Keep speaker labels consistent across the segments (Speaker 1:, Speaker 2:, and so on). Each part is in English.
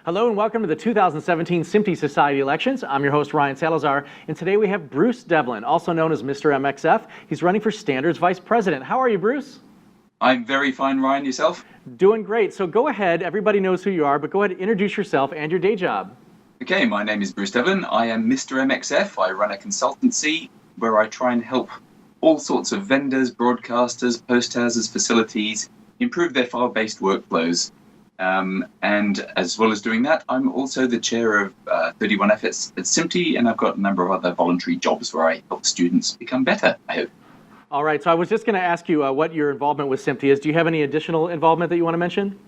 Speaker 1: Hello and welcome to the 2017 SMPTE Society elections. I'm your host, Ryan Salazar, and today we have Bruce Devlin, also known as Mr. MXF. He's running for Standards Vice President. How are you, Bruce?
Speaker 2: I'm very fine, Ryan. Yourself?
Speaker 1: Doing great. So go ahead. Everybody knows who you are, but go ahead and introduce yourself and your day job.
Speaker 2: Okay, my name is Bruce Devlin. I am Mr. MXF. I run a consultancy where I try and help all sorts of vendors, broadcasters, post houses, facilities improve their file-based workflows. And as well as doing that, I'm also the chair of 31F at SMPTE, and I've got a number of other voluntary jobs where I help students become better, I hope.
Speaker 1: All right, so I was just going to ask you what your involvement with SMPTE is. Do you have any additional involvement that you want to mention?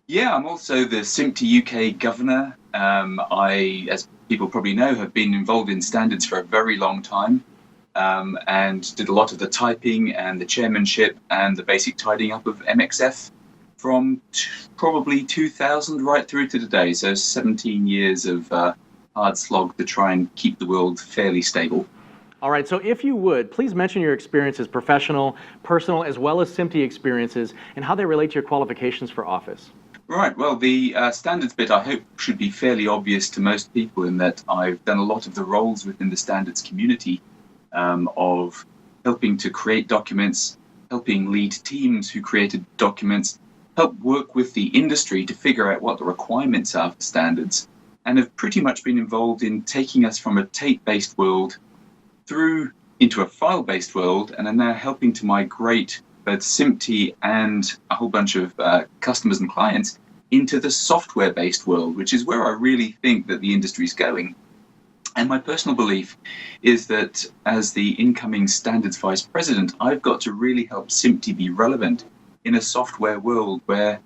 Speaker 2: Yeah, I'm also the SMPTE UK governor. I, as people probably know, have been involved in standards for a very long time, and did a lot of the typing and the chairmanship and the basic tidying up of MXF from probably 2000 right through to today. So 17 years of hard slog to try and keep the world fairly stable.
Speaker 1: All right, so if you would, please mention your experiences, professional, personal, as well as SMPTE experiences, and how they relate to your qualifications for office.
Speaker 2: Right, well, the standards bit, I hope, should be fairly obvious to most people in that I've done a lot of the roles within the standards community of helping to create documents, helping lead teams who created documents, help work with the industry to figure out what the requirements are for standards, and have pretty much been involved in taking us from a tape-based world through into a file-based world, and are now helping to migrate both SMPTE and a whole bunch of customers and clients into the software-based world, which is where I really think that the industry is going. And my personal belief is that as the incoming standards vice president, I've got to really help SMPTE be relevant in a software world where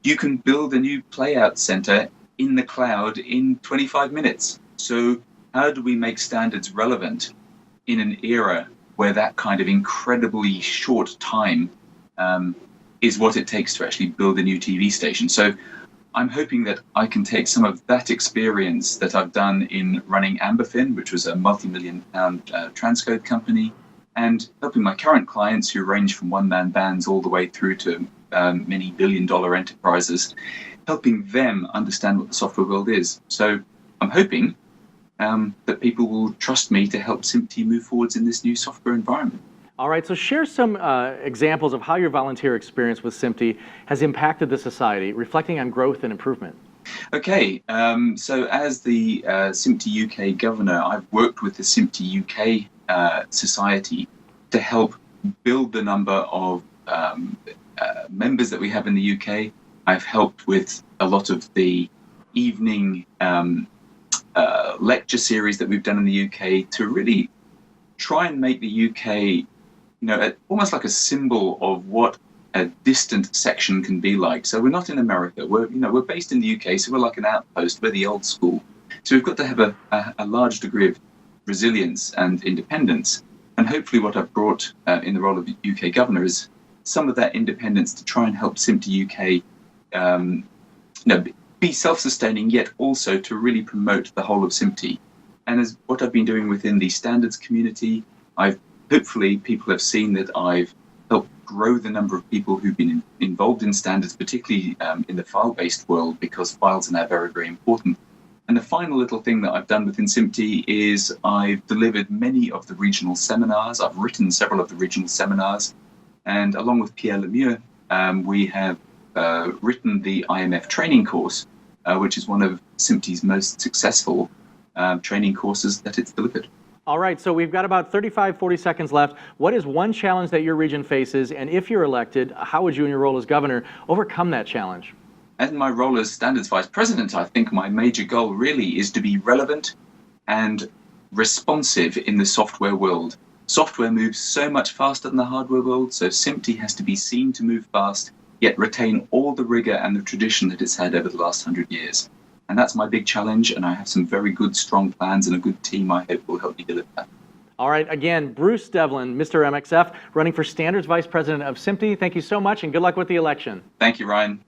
Speaker 2: you can build a new playout center in the cloud in 25 minutes. So how do we make standards relevant in an era where that kind of incredibly short time is what it takes to actually build a new TV station? So I'm hoping that I can take some of that experience that I've done in running Amberfin, which was a multi-million-pound transcode company, and helping my current clients who range from one-man bands all the way through to many billion-dollar enterprises, helping them understand what the software world is. So I'm hoping that people will trust me to help SMPTE move forwards in this new software environment.
Speaker 1: All right, so share some examples of how your volunteer experience with SMPTE has impacted the society, reflecting on growth and improvement.
Speaker 2: Okay, so as the SMPTE UK governor, I've worked with the SMPTE UK society to help build the number of members that we have in the UK. I've helped with a lot of the evening lecture series that we've done in the UK to really try and make the UK, almost like a symbol of what a distant section can be like. So we're not in America. We're based in the UK, so we're like an outpost. We're the old school. So we've got to have a large degree of resilience and independence. And hopefully what I've brought in the role of UK governor is some of that independence to try and help SMPTE UK be self-sustaining, yet also to really promote the whole of SMPTE. And as what I've been doing within the standards community, hopefully people have seen that I've helped grow the number of people who've been involved in standards, particularly in the file-based world, because files are now very, very important. And the final little thing that I've done within SMPTE is I've delivered many of the regional seminars. I've written several of the regional seminars. And along with Pierre Lemieux, we have written the IMF training course, which is one of SMPTE's most successful training courses that it's delivered.
Speaker 1: All right, so we've got about 40 seconds left. What is one challenge that your region faces, and if you're elected, how would you in your role as governor overcome that challenge?
Speaker 2: In my role as standards vice president, I think my major goal really is to be relevant and responsive in the software world. Software moves so much faster than the hardware world, so SMPTE has to be seen to move fast, yet retain all the rigor and the tradition that it's had over the last 100 years. And that's my big challenge, and I have some very good, strong plans and a good team I hope will help me deliver that.
Speaker 1: All right, again, Bruce Devlin, Mr. MXF, running for Standards Vice President of SMPTE. Thank you so much, and good luck with the election.
Speaker 2: Thank you, Ryan.